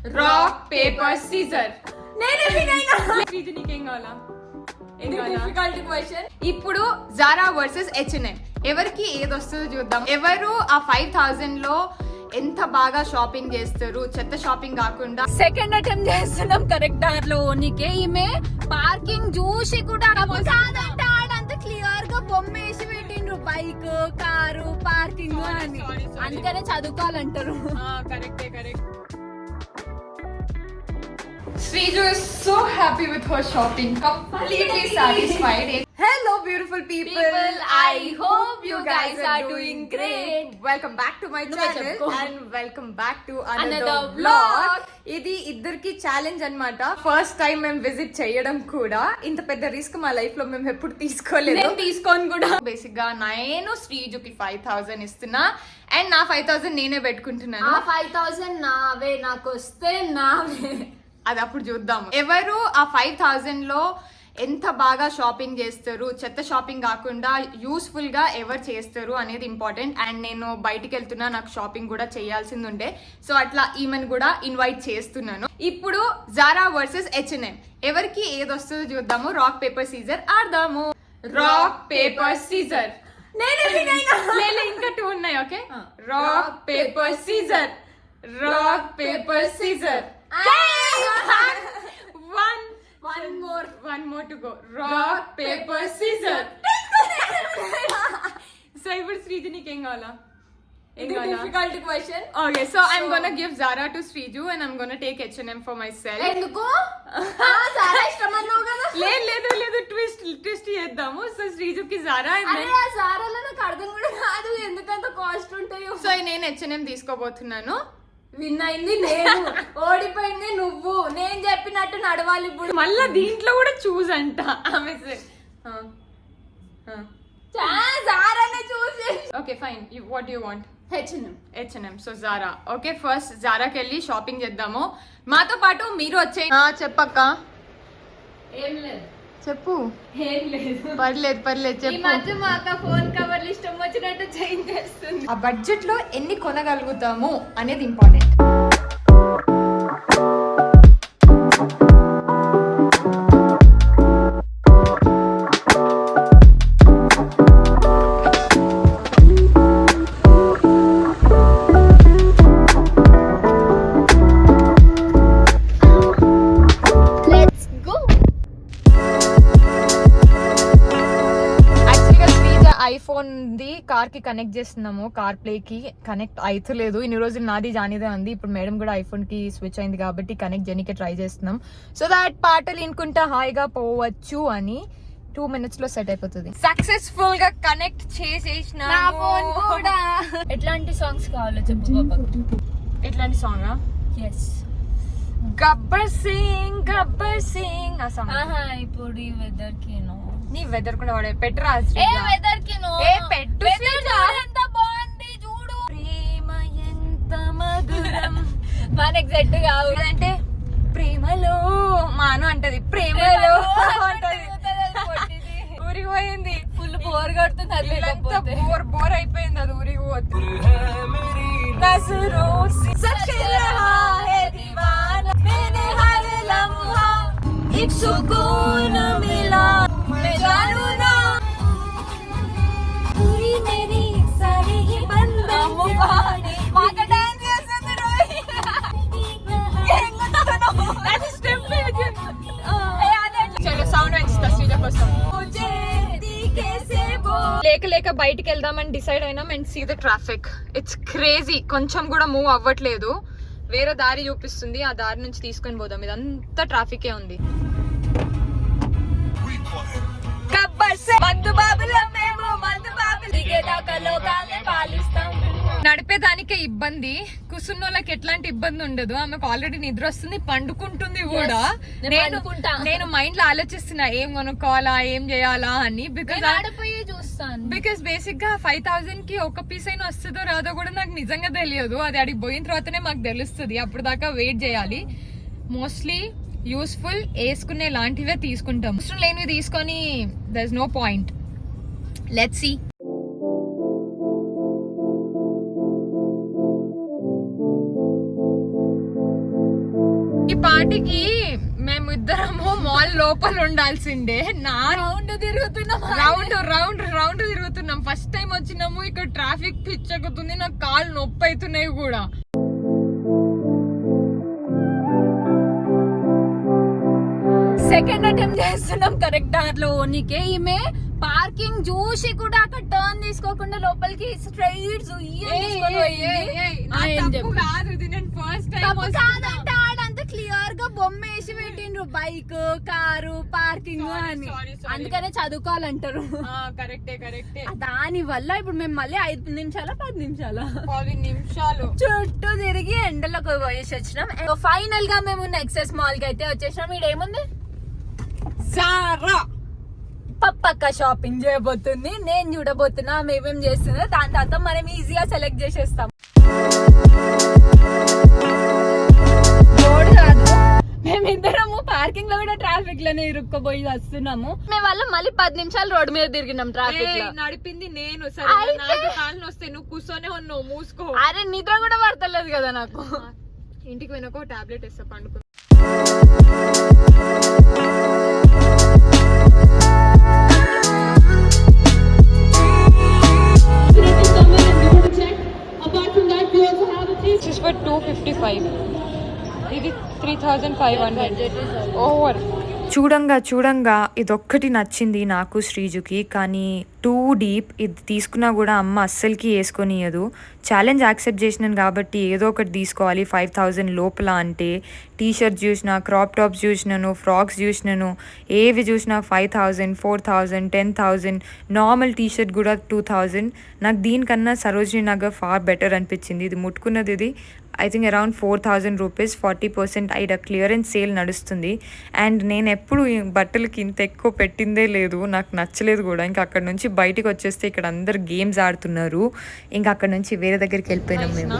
Rock paper Caesar. నీకేం కావాలా? ఇప్పుడు జారా వర్సెస్ H&M, ఎవరికి ఏది వస్తుందో చూద్దాం. ఎవరు ఆ 5000 లో ఎంత బాగా షాపింగ్ చేస్తారు, చెత్త షాపింగ్ కాకుండా. సెకండ్ అటెంప్ట్ చేస్తున్నాం కరెక్ట్ దార్ లో ఓనికే. ఈమె పార్కింగ్ చూసి కూడా కాదంటే ఆడంత క్లియర్ గా బొమ్మ వేసి పెట్టిండ్రు, బైక్ కారు పార్కింగ్ అని. అందుకనే చదువుకోవాలంటారు. కరెక్టే. Sriju is so happy with her shopping, completely satisfied. Hello beautiful people, I hope you guys are doing great. Welcome back to my channel and welcome back to another vlog. ఇది ఇద్దరికి challenge అన్నమాట. First time మేము visit చేయడం కూడా. ఇంత పెద్ద risk మా life లో మేము ఎప్పుడు తీసుకోలేదు, తీసుకోను కూడా. బేసిక్ గా నేను శ్రీజుకి 5000 ఇస్తున్నా అండ్ నా 5000 నేనే పెట్టుకుంటున్నాను. 5000 నావే, నాకు వస్తే నావే. అది అప్పుడు చూద్దాం. ఎవరు ఆ 5000 లో ఎంత బాగా షాపింగ్ చేస్తారు, చెత్త షాపింగ్ కాకుండా యూస్ఫుల్ గా ఎవరు చేస్తారు అనేది ఇంపార్టెంట్. అండ్ నేను బయటికి వెళ్తున్నా, నాకు షాపింగ్ కూడా చేయాల్సింది ఉండే, సో అట్లా ఈమెను కూడా ఇన్వైట్ చేస్తున్నాను. ఇప్పుడు జారా వర్సెస్ H&M, ఎవరికి ఏది వస్తుందో చూద్దాము. రాక్ పేపర్ సీజర్ ఆడదాము. Rock paper scissor. ఇంకా 2 ఉన్నాయి. Okay, rock paper scissor. Rock paper scissor. One more to go. Rock paper scissor. So ఇప్పుడు Sriju నీకేం కావాలా? Difficult question. Okay, so I'm gonna give Zara to Sriju and I'm gonna take H&M for myself. ఎందుకు? Zara ఇష్టమన్నావు కదా? లేదు twist చేద్దాము. So Srijuకి Zara and then Zara లో నాకు అర్థం కూడా కాదు ఎందుకంత కాస్ట్ ఉంటాయో. సో నేను H&M తీసుకోబోతున్నాను. విన్ అయింది నేను, ఓడిపోయింది నువ్వు. నేను చెప్పినట్టు నడవాలి ఇప్పుడు. మళ్ళా దీంట్లో కూడా చూస్ అంట ఆమె. జారానే చూసి. Okay fine, what you want? H&M. So Zara. Okay, first జారాకి వెళ్ళి షాపింగ్ చేద్దాము. మాతో పాటు మీరు వచ్చే. చెప్పక్క. ఏం లేదు. చెప్పు. ఏం లేదు. పర్లేదు ఈ మధ్య మా అక్క ఫోన్ కవర్లు ఇష్టం వచ్చినట్టు చేంజ్ చేస్తుంది. ఆ బడ్జెట్ లో ఎన్ని కొనగలుగుతాము అనేది ఇంపార్టెంట్. ఐఫోన్ ది కార్ కి కనెక్ట్ చేస్తున్నాము, కార్ ప్లే కి కనెక్ట్ అవుతలేదు. ఇన్ని రోజులు నాది జానిదే ఉంది, ఇప్పుడు మేడం కూడా ఐఫోన్ కి స్విచ్ అయింది కాబట్టి కనెక్ట్ చేయడానికి ట్రై చేస్తున్నాం. సో దాట్ పాటలు వినుకుంటా హాయిగా పోవచ్చు అని 2 minutes లో సెట్ అయిపోతుంది. సక్సెస్ఫుల్ గా కనెక్ట్ చేసేసిన ఫోన్ కూడా. ఎట్లాంటి సాంగ్స్ కావాలో చెప్పు బాబా. ఎట్లాంటి సాంగ్? గబ్బర్ సింగ్ ఆ సాంగ్. ఇప్పుడు ఈ వెదర్ కి నీ వెదర్ కూడా వాడే పెట్రా. వెదర్ కి పెట్టు. ఎంత బాగుంది చూడు. ప్రేమ ఎంత మధురం. మనకి సెట్ కావు అంటే ప్రేమలో మాను అంటది, ప్రేమలో అంటది. ఊరికి పోయింది, ఫుల్ బోర్ కొడుతుంది. బోర్ అయిపోయింది, అది ఊరికి పోతుంది. లేక బయటికి వెళ్దామని డిసైడ్ అయినాం. And see the traffic, it's crazy. కొంచెం కూడా మూవ్ అవ్వట్లేదు, వేరే దారి చూపిస్తుంది, ఆ దారి నుంచి తీసుకొని పోదాం. ఇదంతా ట్రాఫికే ఉంది. నడిపేదానికే ఇబ్బంది, కుసున్నోళ్ళకి ఎట్లాంటి ఇబ్బంది ఉండదు. ఆమెకు ఆల్రెడీ నిద్ర వస్తుంది, పండుకుంటుంది కూడా. నేను మైండ్ లో ఆలోచిస్తున్నా ఏం కొనుక్కోవాలా, ఏం చేయాలా అని. బికాస్ బేసిక్ గా 5000 కి ఒక పీస్ అయినా వస్తుందో రాదో కూడా నాకు నిజంగా తెలియదు. అది అడిగి పోయిన తర్వాతనే మాకు తెలుస్తుంది, అప్పుడు దాకా వెయిట్ చేయాలి. మోస్ట్లీ యూస్ఫుల్ వేసుకునే లాంటివే తీసుకుంటాం, ఇష్టం లేనివి తీసుకొని there is no point. Let's see. ఈ పార్టీకి మేము ఇద్దరము మాల్ లోపల ఉండాల్సిందే. రౌండ్ తిరుగుతున్నాం, రౌండ్ తిరుగుతున్నాం. ఫస్ట్ టైం వచ్చినాము, ఇక్కడ ట్రాఫిక్ పిచ్చెక్కుతుంది, నాకు కాళ్ళు నొప్పి అవుతున్నాయి కూడా. సెకండ్ అటెంప్ట్ చేస్తున్నాం కరెక్ట్ దారిలో ఓనికే. ఈమె పార్కింగ్ చూసి కూడా అక్కడ టర్న్ తీసుకోకుండా లోపలికి స్ట్రైట్ క్లియర్ గా బొమ్మ వేసి పెట్టిండ్రు, బైక్, కారు, పార్కింగ్ అని. అందుకనే చదువుకోవాలంటారు. కరెక్టే. దాని వల్ల ఇప్పుడు మేము మళ్ళీ 5 నిమిషాలు 10 నిమిషాలు చుట్టూ తిరిగి ఎండలోకి పోయేసి వచ్చినాం. ఫైనల్ గా మేము నెక్సెస్ మాల్ కి అయితే వచ్చేసినాం. ఇడేముంది, జారా పక్క షాపింగ్ చేయబోతుంది. నేను చూడబోతున్నా మేమేం చేస్తుందో, దాని తర్వాత మనం ఈజీగా సెలెక్ట్ చేసేస్తాం. మేమిద్దరము పార్కింగ్ లో కూడా ట్రాఫిక్ లోనే ఇరుక్కుపోయి వస్తున్నాము. మేము వల్ల మళ్ళీ 10 నిమిషాలు రోడ్డు మీద తిరిగినాం. ట్రాఫిక్ లో నడిపింది నేను. కాళ్ళు వస్తే నువ్వు కూర్చొనే ఉన్నావు, మూసుకో. అరే నిద్ర కూడా పడతలేదు కదా నాకు. ఇంటికి వెనక టాబ్లెట్ వేస్తా, పండుకో. This is for 255. ఇది 3500 ఓవర్. చూడంగా ఇదొక్కటి నచ్చింది నాకు శ్రీజుకి, కానీ టూ డీప్. ఇది తీసుకున్నా కూడా అమ్మ అస్సలకి వేసుకొనియదు. ఛాలెంజ్ యాక్సెప్ట్ చేసినాను కాబట్టి ఏదో ఒకటి తీసుకోవాలి 5000 లోపల. అంటే టీ షర్ట్స్ చూసినా, క్రాప్ టాప్స్ చూసినాను, ఫ్రాక్స్ చూసినాను, ఏవి చూసినా 5000, 4000, 10000. నార్మల్ టీ షర్ట్ కూడా 2000. నాకు దీనికన్నా సరోజినీ నగర్ ఫార్ బెటర్ అనిపించింది. ఇది ముట్టుకున్నది ఇది ఐ థింక్ అరౌండ్ 4000 రూపీస్. 40% ఐడ క్లియరెన్స్ సేల్ నడుస్తుంది. అండ్ నేను ఎప్పుడు బట్టలకి ఇంత ఎక్కువ పెట్టిందే లేదు, నాకు నచ్చలేదు కూడా. ఇంకా అక్కడ నుంచి బయటికి వచ్చేస్తే ఇక్కడ అందరు గేమ్స్ ఆడుతున్నారు. ఇంకా అక్కడ నుంచి వేరే దగ్గరికి వెళ్ళిపోయినాం మేము.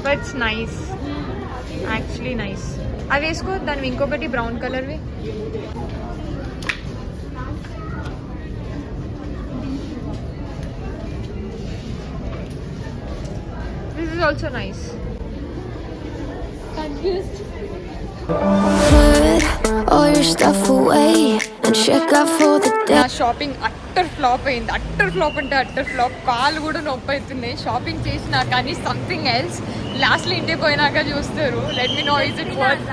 But it's nice, actually nice. అవి వేసుకో. దాని ఇంకొకటి బ్రౌన్ కలర్వి. This is also nice. Confused. Put all your stuff away and check out for the day. నా షాపింగ్ అట్టర్ ఫ్లాప్ అయింది. అట్టర్ ఫ్లాప్ అంటే అట్టర్ ఫ్లాప్. కాళ్ళు కూడా నొప్పి అవుతున్నాయి. షాపింగ్ చేసినా కానీ సంథింగ్ ఎల్స్. లాస్ట్లో ఇంటికి పోయినాక చూస్తారు. Let me know is it worth.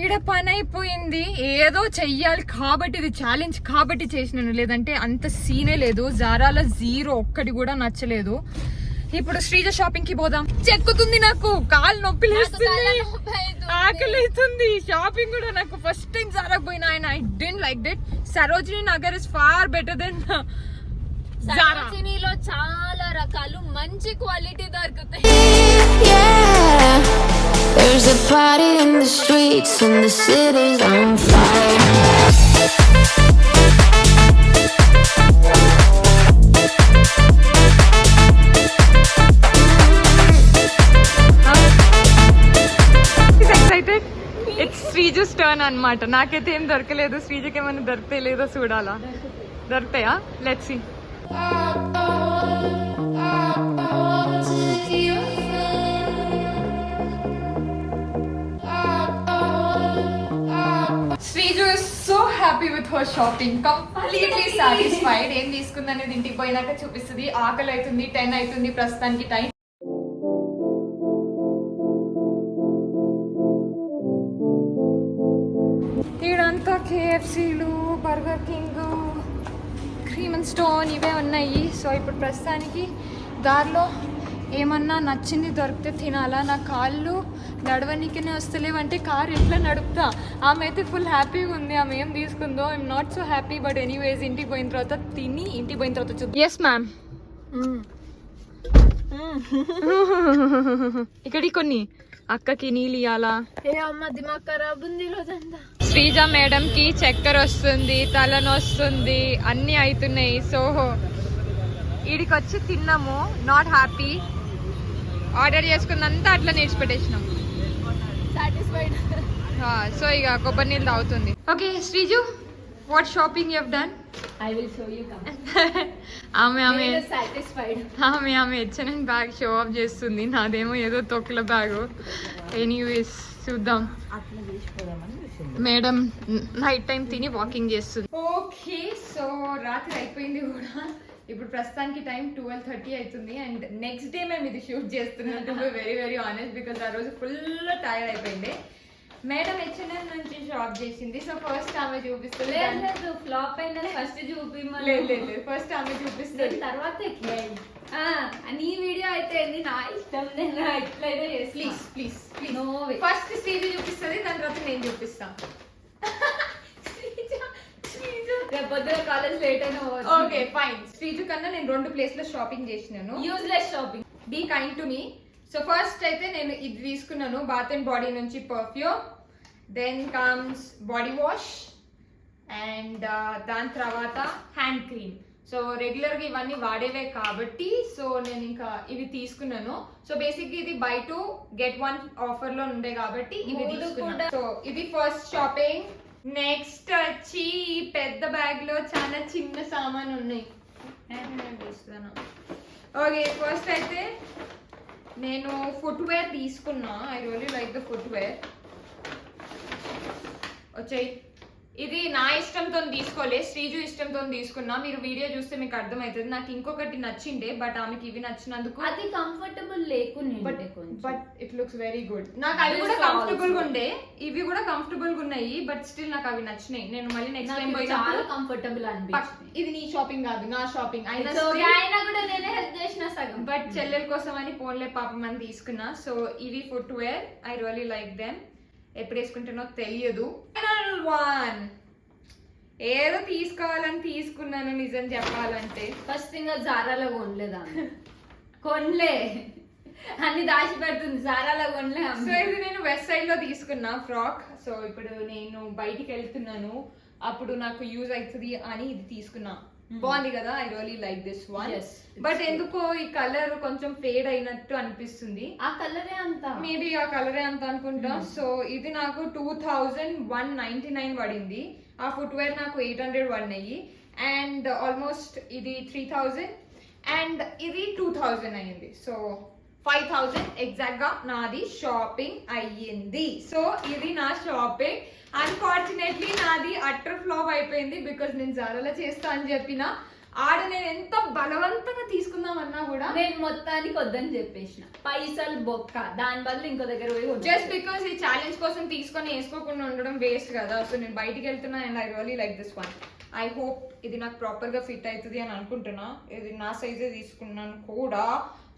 ఈడ పని అయిపోయింది. ఏదో చెయ్యాలి కాబట్టి, ఇది ఛాలెంజ్ కాబట్టి చేసినాను, లేదంటే అంత సీనే లేదు. జారాలో 0 ఒక్కటి కూడా నచ్చలేదు. ఇప్పుడు శ్రీజ షాపింగ్ కి పోదాం. చెక్కుతుంది నాకు, కాలు నొప్పి లేస్తుంది, ఆకలి అవుతుంది. షాపింగ్ కూడా నాకు ఫస్ట్ టైం జారాకు పోయినా and I didn't like that. Sarojini Nagar is far better than Zara. సరోజినీలో చాలా రకాలు మంచి క్వాలిటీ దొరుకుతాయి. Yeah, there's a party in the streets and the city's on fire. It's Sriju's turn అన్నమాట. నాకైతే ఏం దొరకలేదు. శ్రీజుకి ఏమైనా దొరికితే లేదో చూడాలా. దొరుకుతాయా? Let's see. Sriju is so happy with her shopping, completely satisfied. ఏం తీసుకుంది అనేది ఇంటికి పోయినాక చూపిస్తుంది. ఆకలి అవుతుంది, 10 అవుతుంది ప్రస్తుతానికి టైం. ఈడంతా కేఎఫ్సీలు, Burger King, Cream and Stone ఇవే ఉన్నాయి. సో ఇప్పుడు ప్రస్తుతానికి దారిలో ఏమన్నా నచ్చింది దొరికితే తినాలా. నా కాళ్ళు నడవనికనే వస్తలేవంటే కారు ఎట్లా నడుపుతా. ఆమె అయితే ఫుల్ హ్యాపీగా ఉంది. ఆమె ఏం తీసుకుందో I'm not so happy. But anyways ఇంటికి పోయిన తర్వాత తిని ఇంటికి పోయిన తర్వాత చూద్దాం. Yes ma'am. ఇక్కడి కొన్ని అక్కకి నీళ్ళు ఇవ్వాలా. దిమాగ్ ఖరాబ్ ఉంది రోజంతా. శ్రీజ మేడం కి చక్కెర వస్తుంది, తలనొస్తుంది, అన్ని అవుతున్నాయి. సో ఈడికి వచ్చి తిన్నాము, నాట్ హ్యాపీ. ఆర్డర్ చేసుకున్నంతా అట్లా నేర్చిపెట్టేసినాం. సాటిస్ఫైడ్. సో ఇక కొబ్బరి నీళ్ళు తాగుతుంది. Okay Sriju, what shopping you have done? I will show you come. ఆమె Satisfied. ఆమె H&M బ్యాగ్ షో ఆఫ్ చేస్తుంది, నాదేమో ఏదో తొక్కల బ్యాగ్. ఎనీవేస్ చూద్దాం. మేడం నైట్ టైం తిని వాకింగ్ చేస్తుంది. ఓకే, సో రాత్రి అయిపోయింది కూడా. ఇప్పుడు ప్రస్తుతానికి టైం 12:30 అవుతుంది అండ్ నెక్స్ట్ డే మేము ఇది షూట్ చేస్తున్నాం. To be very very honest, because ఆ రోజు ఫుల్ టైర్డ్ అయిపోయింది. మేడం H&M నుంచి షాప్ చేసింది. సో ఫస్ట్ ఆమె చూపిస్తుంది. లేదు ఫ్లాప్ అయిన ఫస్ట్ చూపిమని. లేదు ఫస్ట్ ఆమె చూపిస్తుంది, తర్వాత నీ వీడియో అయితే నా ఇష్టం, నేను ఎట్లయితే please please please. No way. First Sriju చూపిస్తుంది, దాని తర్వాత నేను చూపిస్తాను. పొద్దున కాలేజ్ లేట్ అయినా ఓకే ఫైన్. శ్రీజు కన్నా నేను 2 ప్లేస్లో షాపింగ్ చేసినాను. Useless shopping. Be kind to me. So first అయితే నేను ఇది తీసుకున్నాను, బాత్ అండ్ బాడీ నుంచి perfume. Then comes body wash and దాని తర్వాత హ్యాండ్ క్రీమ్. సో రెగ్యులర్గా ఇవన్నీ వాడేవే కాబట్టి సో నేను ఇంకా ఇవి తీసుకున్నాను. సో బేసిక్గా ఇది బై 2 get 1 ఆఫర్ లో ఉండే కాబట్టి ఇవి తీసుకున్నాను. సో ఇది ఫస్ట్ షాపింగ్. నెక్స్ట్ వచ్చి ఈ పెద్ద బ్యాగ్ లో చాలా చిన్న సామాన్ ఉన్నాయి. ఓకే, ఫస్ట్ అయితే నేను ఫుట్వేర్ తీసుకున్నా. I really like the footwear. వచ్చాయి. ఇది నా ఇష్టంతో తీసుకోలే, శ్రీజు ఇష్టంతో తీసుకున్నా. మీరు వీడియో చూస్తే మీకు అర్థమవుతుంది. నాకు ఇంకొకటి నచ్చిండే బట్ ఆమెకి ఇవి నచ్చినందుకు అది కంఫర్టబుల్ లేకుండా but it looks very good. నాకు అవి కూడా కంఫర్టబుల్ గా ఉండే, ఇవి కూడా కంఫర్టబుల్ గా ఉన్నాయి. బట్ స్టిల్ నాకు అవి నచ్చినాయి. నేను మళ్ళీ నెక్స్ట్ టైం చాలా కంఫర్టబుల్ అనిపించింది. ఇది నీ షాపింగ్ కాదు, నా షాపింగ్ అయినా కూడా నేనే హెల్ప్ చేసిన సగం. బట్ చెల్లెల కోసం అని ఫోన్లే పాపం అని తీసుకున్నా. సో ఇవి footwear, I really like them. ఎప్పుడు వేసుకుంటానో తెలియదు. ఏదో తీసుకోవాలని తీసుకున్నాను నిజం చెప్పాలంటే. First thing జారాలో కొనలేదా? కొనలే, అన్ని దాచి పెడుతుంది. జారాలో కొనలే. సో ఇది నేను వెస్ట్ సైడ్ లో తీసుకున్నా ఫ్రాక్. సో ఇప్పుడు నేను బయటికి వెళ్తున్నాను, అప్పుడు నాకు యూజ్ అవుతుంది అని ఇది తీసుకున్నా. బాగుంది కదా, I really like this one. But ఎందుకో ఈ కలర్ కొంచెం ఫేడ్ అయినట్టు అనిపిస్తుంది. ఆ కలరే అంత, మేబీ ఆ కలరే అంత అనుకుంటా. సో ఇది నాకు 2199 పడింది. ఆ ఫుట్వేర్ నాకు 800 పడినాయి అండ్ ఆల్మోస్ట్ ఇది 3000 అండ్ ఇది 2000 అయ్యింది. సో 5000 ఎగ్జాక్ట్ గా నాది షాపింగ్ అయ్యింది. సో ఇది నా షాపింగ్. అన్ఫార్చునేట్లీ నాది అట్టర్ ఫ్లాప్ అయిపోయింది బికాస్ నేను జారాలో చేస్తా అని చెప్పిన. ఆడ నేను ఎంత బలవంతంగా తీసుకుందామన్నా కూడా నేను మొత్తానికి వద్దని చెప్పేసిన. పైసలు బొక్క, దాని బదులు ఇంకో దగ్గర పోయి జస్ట్ బికాస్ ఈ ఛాలెంజ్ కోసం తీసుకొని వేసుకోకుండా ఉండడం వేస్ట్ కదా. సో నేను బయటికి వెళ్తున్నా and I really like this one. I hope ఇది నాకు ప్రాపర్ గా ఫిట్ అవుతుంది అని అనుకుంటున్నా. ఇది నా సైజే తీసుకున్నాను కూడా.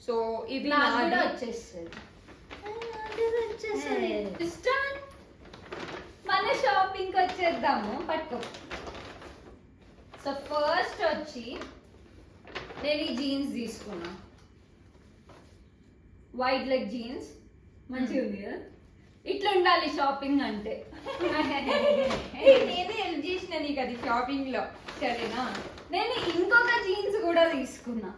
సో ఇది వచ్చేస్తుంది. మన షాపింగ్ వచ్చేద్దాము. పట్టుకో. సో ఫస్ట్ వచ్చి నేను ఈ జీన్స్ తీసుకున్నా, వైట్ లెగ్ జీన్స్. మంచిగా ఉంది కదా, ఇట్లా ఉండాలి షాపింగ్ అంటే. నేనే హెల్ప్ చేసిన నీకు అది షాపింగ్ లో, సరేనా? నేను ఇంకొక జీన్స్ కూడా తీసుకున్నా.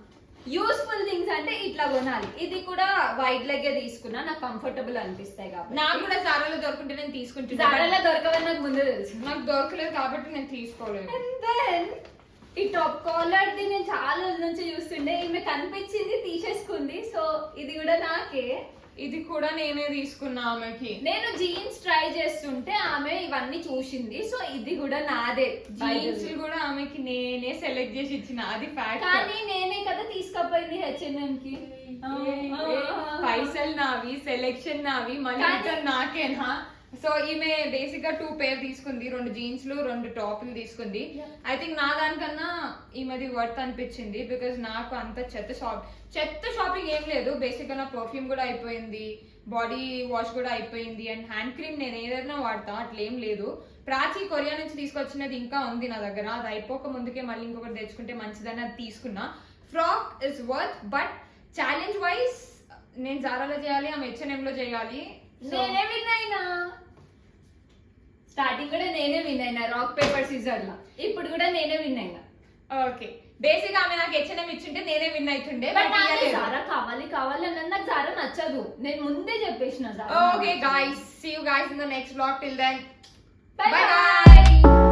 యూస్ఫుల్ థింగ్స్ అంటే ఇట్లా కొనాలి. ఇది కూడా వైట్ లెగ్ తీసుకున్నా, నాకు కంఫర్టబుల్ అనిపిస్తాయి కాబట్టి. నాకు కూడా జారాలో దొరుకుంటే నేను తీసుకుంటున్నా. జారాలో దొరకవని నాకు ముందే తెలుసు. నాకు దొరకలేదు కాబట్టి నేను తీసుకోలేదు. అండ్ దెన్ ఈ టాప్ కాలర్ ది నేను చాలా నుంచి చూస్తుండే, ఈమె కనిపించింది తీసేసుకుంది. సో ఇది కూడా నాకే. ఇది కూడా నేనే తీసుకున్నా ఆమెకి. నేను జీన్స్ ట్రై చేస్తుంటే ఆమె ఇవన్నీ చూసింది. సో ఇది కూడా నాదే. జీన్స్ కూడా ఆమెకి నేనే సెలెక్ట్ చేసి ఇచ్చిన, అది ఫ్యాక్ట్. కానీ నేనే కదా తీసుకపోయింది H&M కి. పైసలు నావి, సెలెక్షన్ నావి, మనీ నాకేనా? సో ఈమె బేసిక్ గా 2 పేర్ తీసుకుంది, 2 జీన్స్లు 2 టాప్లు తీసుకుంది. ఐ థింక్ నా దానికన్నా ఈమెది వర్త్ అనిపించింది బికాస్ నాకు అంత చెత్త షాపింగ్ ఏం లేదు. బేసిక్ గా నా పర్ఫ్యూమ్ కూడా అయిపోయింది, బాడీ వాష్ కూడా అయిపోయింది అండ్ హ్యాండ్ క్రీమ్ నేను ఏదైనా వాడతా, అట్లేం లేదు. ప్రాచీ కొరియా నుంచి తీసుకొచ్చినది ఇంకా ఉంది నా దగ్గర, అది అయిపోక ముందుకే మళ్ళీ ఇంకొకటి తెచ్చుకుంటే మంచిదని అది తీసుకున్నా. Frock is worth, but challenge wise నేను జారాలో చేయాలి, ఆమె H&M లో చేయాలి. నేనే విన్ అయినా. స్టార్టింగ్ కూడా నేనే విన్ అయినా రాక్ పేపర్ సీజర్ లా. ఇప్పుడు కూడా నేనే విన్ అయినా. ఓకే, బేసిక్ ఆమె నాకు H&M ఇచ్చింటే నేనే విన్ అవుతుండే. జారా కావాలి అన్నది నాకు జారా నచ్చదు, నేను ముందే చెప్పేసిన. Okay guys, see you guys in the next vlog. Till then bye by.